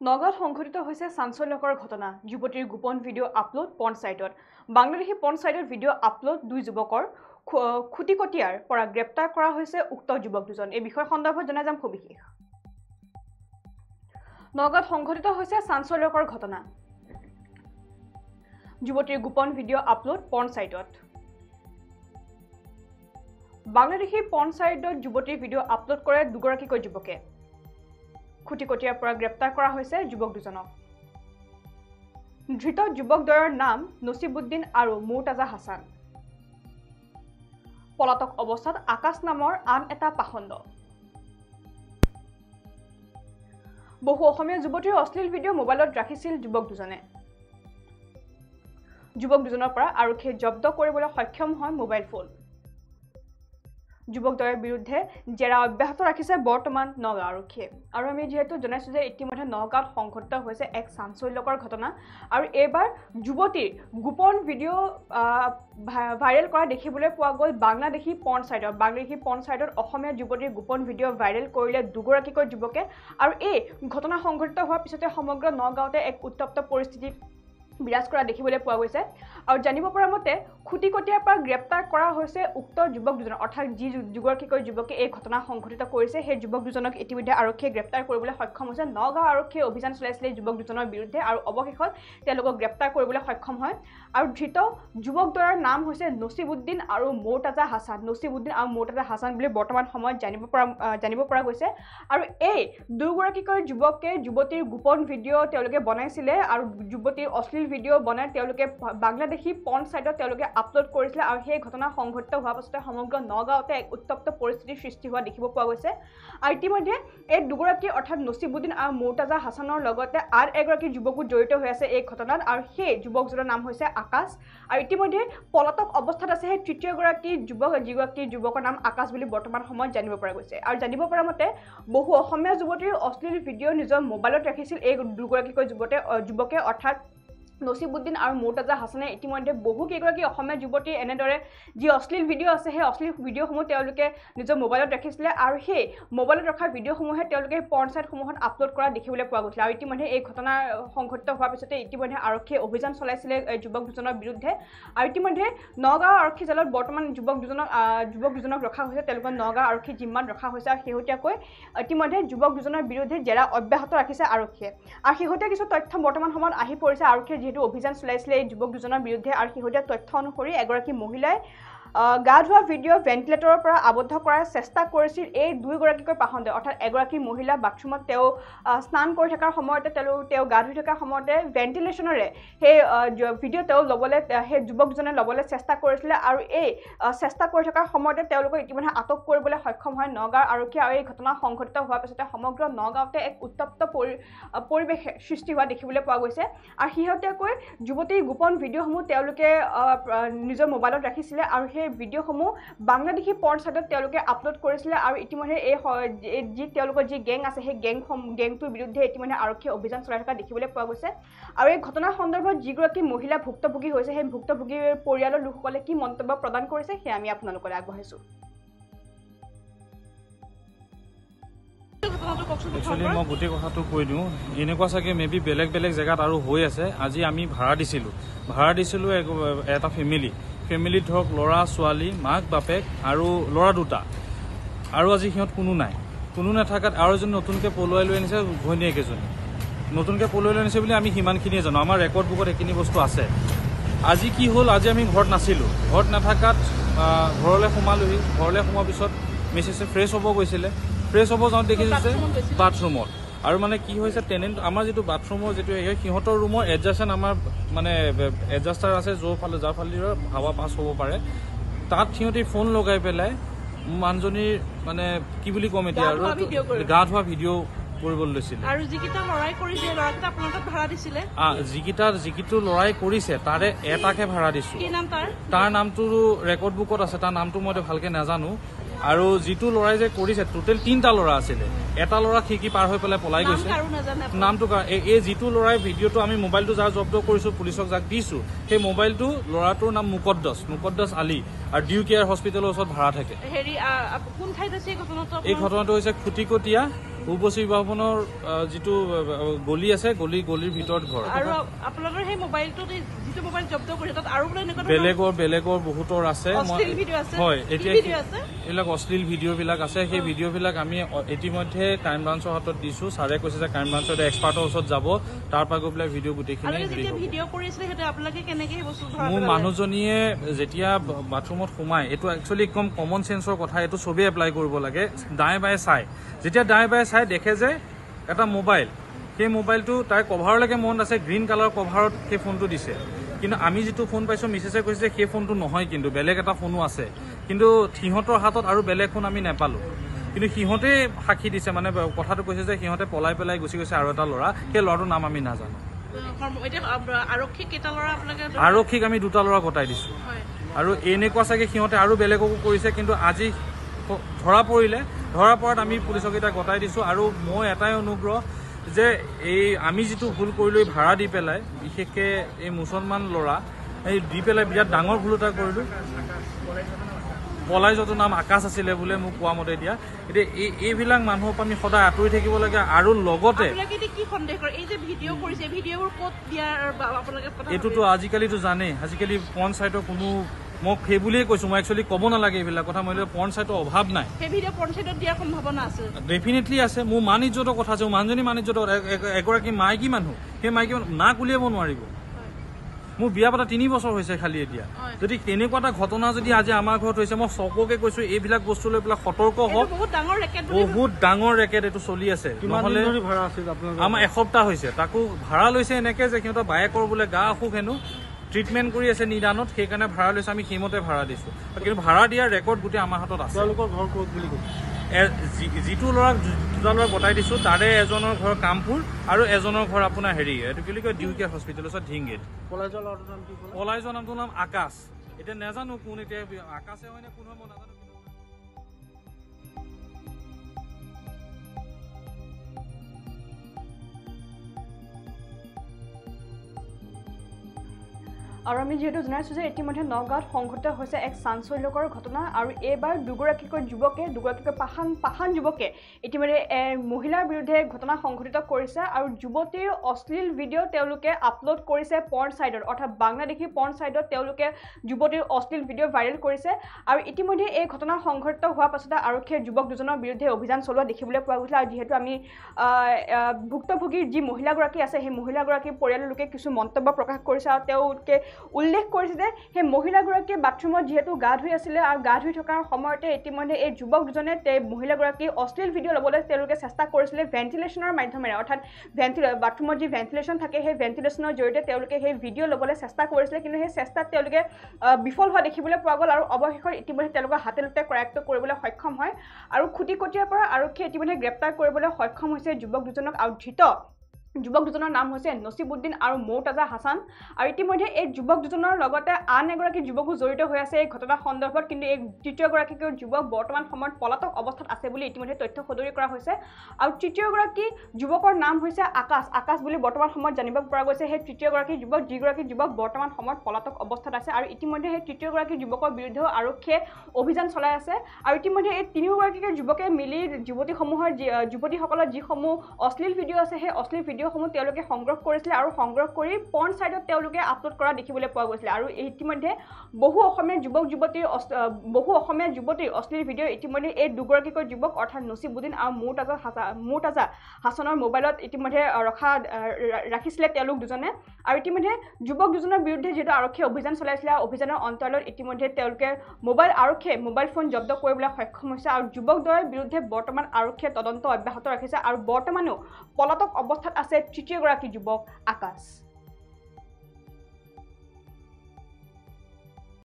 নগাঁৱত সংঘটিত হৈছে চাঞ্চল্যকৰ ঘটনা যুৱতীৰ গোপন ভিডিঅ' আপলোড পৰ্ণ সাইটত বাংলাদেশী পৰ্ণ সাইটত ভিডিঅ' আপলোড দুই যুৱকৰ খুটিকটীয়াৰ পৰা গ্ৰেপ্তাৰ কৰা হৈছে উক্ত যুৱক দুজন এই বিষয় সন্দৰ্ভত জনাই যাম সবিশেষ নগাঁৱত সংঘটিত হৈছে চাঞ্চল্যকৰ ঘটনা যুৱতীৰ গোপন ভিডিঅ' আপলোড পৰ্ণ সাইটত বাংলাদেশী পৰ্ণ সাইটত যুৱতীৰ ভিডিঅ' আপলোড কৰে দুগৰাকীকৈ যুৱকে খুটিকটীয়াৰ পৰা গ্ৰেপ্তাৰ কৰা হৈছে যুৱক দুজনক ধৃত যুৱকদ্বয়ৰ নাম নছিবুদ্দিন আৰু মুৰ্তাজা হাছান পলাতক অৱস্থাত আকাশ নামৰ আন এটা পাখণ্ড বহু অসমীয়া যুৱতীৰ অশ্লীল ভিডিঅ' মোবাইলত ৰাখিছিল যুৱক দুজনে যুৱক দুজনৰ পৰা আৰক্ষীয়ে জব্দ কৰিবলৈ সক্ষম হয় মোবাইল ফোন যুৱকদ্বয়ৰ বিৰুদ্ধে জেৰা অব্যাহত ৰাখিছে বৰ্তমান নগাঁও আৰক্ষীয়ে আৰু আমি যেহেতু জনাইছো যে ইতিমধ্যে নগাঁৱত সংঘটিত হৈছে এক চাঞ্চল্যকৰ ঘটনা আৰু এবাৰ যুৱতীৰ গোপন ভিডিঅ' ভাইৰেল কৰা দেখিবলৈ পোৱা গ'ল বাংলাদেশী পৰ্ণ সাইটত অসমীয়া যুৱতীৰ গোপন ভিডিঅ' ভাইৰেল কৰিলে দুগৰাকীকৈ যুৱকে আৰু এই ঘটনা সংঘটিত হোৱাৰ পিছতে সমগ্ৰ নগাঁৱতে এক উত্তপ্ত পৰিস্থিতি বিৰাজ কৰা দেখিবলৈ পোৱা গৈছে আৰু জানিব পৰা মতে খুটিকটীয়াৰ পৰা গ্ৰেপ্তাৰ কৰা হৈছে উক্ত যুৱক দুজন অৰ্থাৎ যি দুগৰাকীকৈ যুৱকে এই ঘটনা সংঘটিত কৰিছে সেই যুৱক দুজনক ইতিমধ্যে আৰক্ষীয়ে গ্ৰেপ্তাৰ কৰিবলৈ সক্ষম হৈছে নগাঁও আৰক্ষীয়ে অভিযান চলাইছিলে যুৱক দুজনৰ বিৰুদ্ধে আৰু অৱশেষত তেওঁলোকক গ্ৰেপ্তাৰ কৰিবলৈ সক্ষম হয় আৰু ধৃত যুৱকদ্বয়ৰ নাম হৈছে নছিবুদ্দিন আৰু মুৰ্তাজা হাছান বুলি বৰ্তমান সময়ত জানিব পৰা গৈছে আৰু এই দুগৰাকীকৈ যুৱকে যুৱতীৰ গোপন ভিডিঅ' তেওঁলোকে বনাইছিলে আৰু যুৱতীৰ অশ্লীল ভিডিঅ' বনাই তেওঁলোকে বাংলাদেশী পৰ্ণ সাইটত তেওঁলোকে আপলোড কৰিছিলে আৰু সেই ঘটনা সংঘটিত হোৱাৰ পাছতে সমগ্ৰ নগাঁৱতে এক উত্তপ্ত পৰিস্থিতিৰ সৃষ্টি হোৱা দেখিব পোৱা গৈছে আৰু ইতিমধ্যে এই দুগৰাকী অৰ্থাৎ নছিবুদ্দিন আৰু মুৰ্তাজা হাছানৰ লগতে আন এগৰাকী যুৱকো জড়িত হৈ আছে এই ঘটনাত আৰু সেই যুৱকজনৰ নাম হৈছে আকাশ আৰু ইতিমধ্যে পলাতক অৱস্থাত আছে সেই তৃতীয়গৰাকী যুৱকৰ নাম আকাশ বুলি বৰ্তমান সময়ত জানিব পৰা গৈছে আৰু জানিব পৰা মতে বহু অসমীয়া যুৱতীৰ অশ্লীল ভিডিঅ' নিজৰ মোবাইলত ৰাখিছিল এই দুগৰাকীকৈ যুৱকে অৰ্থাৎ নছিবুদ্দিন আৰু মুৰ্তাজা হাছানে ইতিমধ্যে বহু কেইগৰাকী অসমীয়া যুৱতীৰ এনেদৰে যি অশ্লীল ভিডিঅ' আছে সেই অশ্লীল ভিডিঅ'সমূহ তেওঁলোকে নিজৰ মোবাইলত ৰাখিছিলে আৰু সেই মোবাইলত ৰখা ভিডিঅ'সমূহে তেওঁলোকে পৰ্ণ সাইটসমূহত আপলোড কৰা দেখিবলৈ পোৱা গৈছিলে আৰু ইতিমধ্যে এই ঘটনা সংঘটিত হোৱাৰ পিছতে ইতিমধ্যে আৰক্ষীয়ে অভিযান চলাইছিলে এই যুৱক দুজনৰ বিৰুদ্ধে আৰু ইতিমধ্যে নগাঁও আৰক্ষী জালত বৰ্তমান যুৱক দুজনক ৰখা হৈছে তেওঁলোকৰ নগাঁও আৰক্ষী জিম্মাত ৰখা হৈছে আৰু শেহতীয়াকৈ ইতিমধ্যে যুৱক দুজনৰ বিৰুদ্ধে জেৰা অব্যাহত ৰাখিছে আৰক্ষীয়ে আৰু শেহতীয়া কিছু তথ্য বৰ্তমান সময়ত আহি পৰিছে আৰক্ষীয়ে যেহেতু অভিযান চলাইছিলে এই যুৱক দুজনৰ বিৰুদ্ধে আৰু শেহতীয়া তথ্য অনুসৰি এগৰাকী মহিলাই গা ধোৱা ভিডিঅ' ভেণ্টিলেটৰৰ পৰা আবদ্ধ কৰাৰ চেষ্টা কৰিছিল এই দুইগৰাকীকৈ পাখণ্ডে অৰ্থাৎ এগৰাকী মহিলা বাথৰুমত তেওঁ স্নান কৰি থকাৰ সময়তে তেওঁ গা ধুই থকাৰ সময়তে ভেণ্টিলেশ্যনেৰে সেই ভিডিঅ' তেওঁ ল'বলৈ সেই যুৱক দুজনে ল'বলৈ চেষ্টা কৰিছিলে আৰু এই চেষ্টা কৰি থকাৰ সময়তে তেওঁলোকক ইতিমধ্যে আটক কৰিবলৈ সক্ষম হয় নগাঁও আৰক্ষী আৰু এই ঘটনা সংঘটিত হোৱাৰ পিছতে সমগ্ৰ নগাঁৱতে এক উত্তপ্ত পৰিৱেশ সৃষ্টি হোৱা দেখিবলৈ পোৱা গৈছে আৰু শেহতীয়াকৈ যুৱতীৰ গোপন ভিডিঅ'সমূহ তেওঁলোকে নিজৰ মোবাইলত ৰাখিছিলে আৰু সেই ভিডিঅ'সমূহ বাংলাদেশী পৰ্ণ সাইটত তেওঁলোকে আপলোড কৰিছিলে আৰু ইতিমধ্যে তেওঁলোকৰ যি গেং আছে সেই গেংটোৰ বিৰুদ্ধে ইতিমধ্যে আৰক্ষীয়ে অভিযান চলাই থকা দেখিবলৈ পোৱা গৈছে আৰু এই ঘটনাৰ সন্দৰ্ভত যিগৰাকী মহিলা ভুক্তভোগী হৈছে সেই ভুক্তভোগীৰ পৰিয়ালৰ লোকসকলে কি মন্তব্য প্ৰদান কৰিছে সেয়া আমি আপোনালোকলৈ আগবঢ়াইছোঁ একচুৱেলি মই গোটেই কথাটো কৈ দিওঁ এনেকুৱা চাগে মেবি বেলেগ জেগাত আৰু হৈ আছে আজি আমি ভাড়া দিছিলোঁ এটা ফেমিলিত ধৰক ল'ৰা ছোৱালী মাক বাপেক আৰু ল'ৰা দুটা আৰু আজি সিহঁত কোনো নাথাকাত আৰু এজন নতুনকৈ পলুৱাই লৈ আনিছে ঘৈণীয়েক এজনী নতুনকৈ পলুৱাই লৈ আনিছে বুলি আমি সিমানখিনিয়ে জানো আমাৰ ৰেকৰ্ড বুকত সেইখিনি বস্তু আছে আজি কি হ'ল আজি আমি ঘৰত নাছিলোঁ ঘৰত নাথাকাত ঘৰলৈ সোমোৱাৰ পিছত মিছেছে ফ্ৰেছ হ'ব গৈছিলে ফ্ৰেছ হ'ব যাওঁতে দেখিছে বাথৰুমত আৰু মানে কি হৈছে টেনেণ্ট আমাৰ যিটো বাথৰুমৰ যিটো সিহঁতৰ ৰুমৰ এডজাষ্টেণ্ট আমাৰ মানে এডজাষ্টাৰ আছে যাৰ ফালে হাৱা পাছ হ'ব পাৰে তাত সিহঁতে ফোন লগাই পেলাই মানুহজনীৰ মানে কি বুলি ক'ম এতিয়া আৰু গা ধোৱা ভিডিঅ' কৰিবলৈ লৈছিলে আৰু যিকেইটা লৰাই কৰিছে ল'ৰাকেইটা আপোনালোকক ভাড়া দিছিলে যিকেইটো লৰাই কৰিছে তাৰে এটাকে ভাড়া দিছোঁ তাৰ নামটো ৰেকৰ্ড বুকত আছে তাৰ নামটো মই ভালকে নাজানো আৰু যিটো ল'ৰাই যে কৰিছে টোটেল 3টা ল'ৰা আছিলে এটা ল'ৰা খিৰিকী পাৰ হৈ পেলাই পলাই গৈছে নামটো এই যিটো ল'ৰাই ভিডিঅ'টো আমি মোবাইলটো যাৰ জব্দ কৰিছোঁ পুলিচক যাক দিছোঁ সেই মোবাইলটো ল'ৰাটোৰ নাম মুকদ্দছ আলী আৰু ডিউ কেয়াৰ হস্পিটেলৰ ওচৰত ভাড়া থাকে হেৰি কোন ঠাইত আছে এই ঘটনাটো এই ঘটনাটো হৈছে খুটিকটীয়া উৰ্বশী ভৱনৰ যিটো গলি আছে গলিৰ ভিতৰত ঘৰ আৰু আপোনালোকৰ সেই মোবাইলটো যিটো মোবাইল জব্দ কৰিছে তাত আৰু বেলেগৰ বহুতৰ আছে হয় এতিয়া এইবিলাক অশ্লীল ভিডিঅ'বিলাক আছে সেই ভিডিঅ'বিলাক আমি ইতিমধ্যে ক্ৰাইম ব্ৰাঞ্চৰ হাতত দিছোঁ ছাৰে কৈছে যে ক্ৰাইম ব্ৰাঞ্চৰ এক্সপাৰ্টৰ ওচৰত যাব তাৰ পৰা গৈ পেলাই ভিডিঅ' গোটেইখিনি মোৰ মানুহজনীয়ে যেতিয়া বাথৰুমত সোমাই এইটো একচুৱেলি একদম কমন চেন্সৰ কথা এইটো চবেই এপ্লাই কৰিব লাগে দায়ে বায়ে চাই যেতিয়া দায়ে বায়ে চাই দেখে যে এটা মোবাইল সেই মোবাইলটো তাইৰ কভাৰলৈকে মনত আছে গ্ৰীণ কালাৰ কভাৰত সেই ফোনটো দিছে কিন্তু আমি যিটো ফোন পাইছোঁ মিছেছে কৈছে সেই ফোনটো নহয় কিন্তু বেলেগ এটা ফোনো আছে কিন্তু সিহঁতৰ হাতত আৰু বেলেগ ফোন আমি নাপালোঁ কিন্তু সিহঁতে সাক্ষী দিছে মানে কথাটো কৈছে যে সিহঁতে পলাই পেলাই গুচি গৈছে আৰু এটা ল'ৰা সেই ল'ৰাটোৰ নাম আমি নাজানো আৰক্ষীক আমি 2টা ল'ৰা গতাই দিছোঁ আৰু এনেকুৱা চাগে সিহঁতে আৰু বেলেগকো কৰিছে কিন্তু আজি ধৰা পৰাত আমি পুলিচক এতিয়া গতাই দিছোঁ আৰু মই এটাই অনুগ্ৰহ যে এই আমি যিটো ভুল কৰিলোঁ ভাড়া দি পেলাই বিশেষকৈ এই মুছলমান ল'ৰা এই দি পেলাই বিৰাট ডাঙৰ ভুল এটা কৰিলোঁ পলাই যোৱাটো নাম আকাশ আছিলে বোলে মোক কোৱা মতে এতিয়া এইবিলাক মানুহৰ পৰা আমি সদায় আঁতৰি থাকিব লাগে আৰু লগতে এইটোতো আজিকালিতো জানেই আজিকালি পৰ্ণ চাইটৰ কোনো মই সেই বুলিয়ে কৈছোঁ মই একচুৱেলি ক'ব নালাগে এইবিলাক কথা মই পৰ্ণ চাইটৰ অভাৱ নাই ডেফিনেটলি আছে মোৰ মান ইজ্জতৰ কথা আছে মোৰ মানুহজনী মান ইজ্জতৰ এগৰাকী মাইকী মানুহ সেই মাইকী মানুহ নাক উলিয়াব নোৱাৰিব মোৰ বিয়া পতা 3 বছৰ হৈছে খালি এতিয়া যদি তেনেকুৱা এটা ঘটনা যদি আজি আমাৰ ঘৰত হৈছে মই চবকে কৈছোঁ এইবিলাক বস্তু লৈ পেলাই সতৰ্ক হওক বহুত ডাঙৰ ৰেকেট এইটো চলি আছে নহ'লে আমাৰ এসপ্তাহ হৈছে তাকো ভাড়া লৈছে এনেকে যে সিহঁতৰ বায়েকৰ বোলে গা অসুখ হেনো ট্ৰিটমেণ্ট কৰি আছে নিদানত সেইকাৰণে ভাড়া লৈছে আমি সেইমতে ভাড়া দিছোঁ কিন্তু ভাড়া দিয়াৰ ৰেকৰ্ড গোটেই আমাৰ হাতত আছে তেওঁলোকৰ ঘৰ ক'ত বুলি কৈছে যিটো ল'ৰাক 2টা ল'ৰাক গতাই দিছোঁ তাৰে এজনৰ ঘৰ কামপুৰ আৰু এজনৰ ঘৰ আপোনাৰ হেৰি এইটো কি বুলি কয় ডিউ কেয়াৰ হস্পিটেলৰ ওচৰত ঢিংগেট পলাই যোৱা নামটোৰ নাম আকাশ এতিয়া নাজানো কোন এতিয়া আকাশে হয় নে কোন হয় মই নাজানো আৰু আমি যিহেতু জনাইছোঁ যে ইতিমধ্যে নগাঁৱত সংঘটিত হৈছে এক চাঞ্চল্যকৰ ঘটনা আৰু এইবাৰ দুগৰাকীকৈ পাষাণ যুৱকে ইতিমধ্যে মহিলাৰ বিৰুদ্ধে ঘটনা সংঘটিত কৰিছে আৰু যুৱতীৰ অশ্লীল ভিডিঅ' তেওঁলোকে আপলোড কৰিছে পৰ্ণ চাইটত অৰ্থাৎ বাংলাদেশী পৰ্ণ চাইটত তেওঁলোকে যুৱতীৰ অশ্লীল ভিডিঅ' ভাইৰেল কৰিছে আৰু ইতিমধ্যে এই ঘটনা সংঘটিত হোৱাৰ পাছতে আৰক্ষীয়ে যুৱক দুজনৰ বিৰুদ্ধে অভিযান চলোৱা দেখিবলৈ পোৱা গৈছে আৰু যিহেতু আমি ভুক্তভোগীৰ যি মহিলাগৰাকী আছে সেই মহিলাগৰাকীৰ পৰিয়ালৰ লোকে কিছু মন্তব্য প্ৰকাশ কৰিছে আৰু তেওঁলোকে উল্লেখ কৰিছে যে সেই মহিলাগৰাকীয়ে বাথৰুমত যিহেতু গা ধুই আছিলে আৰু গা ধুই থকাৰ সময়তে ইতিমধ্যে এই যুৱক দুজনে মহিলাগৰাকীৰ অশ্লীল ভিডিঅ' ল'বলৈ তেওঁলোকে চেষ্টা কৰিছিলে ভেণ্টিলেশ্যনৰ মাধ্যমেৰে অৰ্থাৎ বাথৰুমত যি ভেণ্টিলেশ্যন থাকে সেই ভেণ্টিলেশ্যনৰ জৰিয়তে তেওঁলোকে সেই ভিডিঅ' ল'বলৈ চেষ্টা কৰিছিলে কিন্তু সেই চেষ্টাত তেওঁলোকে বিফল হোৱা দেখিবলৈ পোৱা গ'ল আৰু অৱশেষত ইতিমধ্যে তেওঁলোকৰ হাতে লোতে কৰায়ত্ব কৰিবলৈ সক্ষম হয় আৰু খুটিকটীয়াৰ পৰা আৰক্ষীয়ে ইতিমধ্যে গ্ৰেপ্তাৰ কৰিবলৈ সক্ষম হৈছে যুৱক দুজনক আৰু ধৃত যুৱক দুজনৰ নাম হৈছে নছিবুদ্দিন আৰু মৌতাজা হাছান আৰু ইতিমধ্যে এই যুৱক দুজনৰ লগতে আন এগৰাকী যুৱকো জড়িত হৈ আছে এই ঘটনা সন্দৰ্ভত কিন্তু এই তৃতীয়গৰাকীকৈ যুৱক বৰ্তমান সময়ত পলাতক অৱস্থাত আছে বুলি ইতিমধ্যে তথ্য সদৰি কৰা হৈছে আৰু তৃতীয়গৰাকী যুৱকৰ নাম হৈছে আকাশ বুলি বৰ্তমান সময়ত জানিব পৰা গৈছে সেই তৃতীয়গৰাকী যুৱক যিগৰাকী যুৱক বৰ্তমান সময়ত পলাতক অৱস্থাত আছে আৰু ইতিমধ্যে সেই তৃতীয়গৰাকী যুৱকৰ বিৰুদ্ধেও আৰক্ষীয়ে অভিযান চলাই আছে আৰু ইতিমধ্যে এই তিনিওগৰাকীকে যুৱকে মিলি যুৱতীসকলৰ যিসমূহ অশ্লীল ভিডিঅ' আছে সেই অশ্লীল ভিডিঅ'সমূহ তেওঁলোকে সংগ্ৰহ কৰিছিলে আৰু সংগ্ৰহ কৰি পৰ্ণ চাইটত তেওঁলোকে আপলোড কৰা দেখিবলৈ পোৱা গৈছিলে আৰু ইতিমধ্যে বহু অসমীয়া যুৱতীৰ অশ্লীল ভিডিঅ' ইতিমধ্যে এই দুগৰাকীকৈ যুৱক অৰ্থাৎ নছিবুদ্দিন আৰু মৌতাজা হাছানৰ মোবাইলত ইতিমধ্যে ৰাখিছিলে তেওঁলোক দুজনে আৰু ইতিমধ্যে যুৱক দুজনৰ বিৰুদ্ধে যিহেতু আৰক্ষীয়ে অভিযান চলাইছিলে অভিযানৰ অন্তৰালত ইতিমধ্যে তেওঁলোকে আৰক্ষীয়ে মোবাইল ফোন জব্দ কৰিবলৈ সক্ষম হৈছে আৰু যুৱকদ্বয়ৰ বিৰুদ্ধে বৰ্তমান আৰক্ষীয়ে তদন্ত অব্যাহত ৰাখিছে আৰু বৰ্তমানো পলাতক অৱস্থাত আছে তৃতীয়গৰাকী যুৱক আকাশ।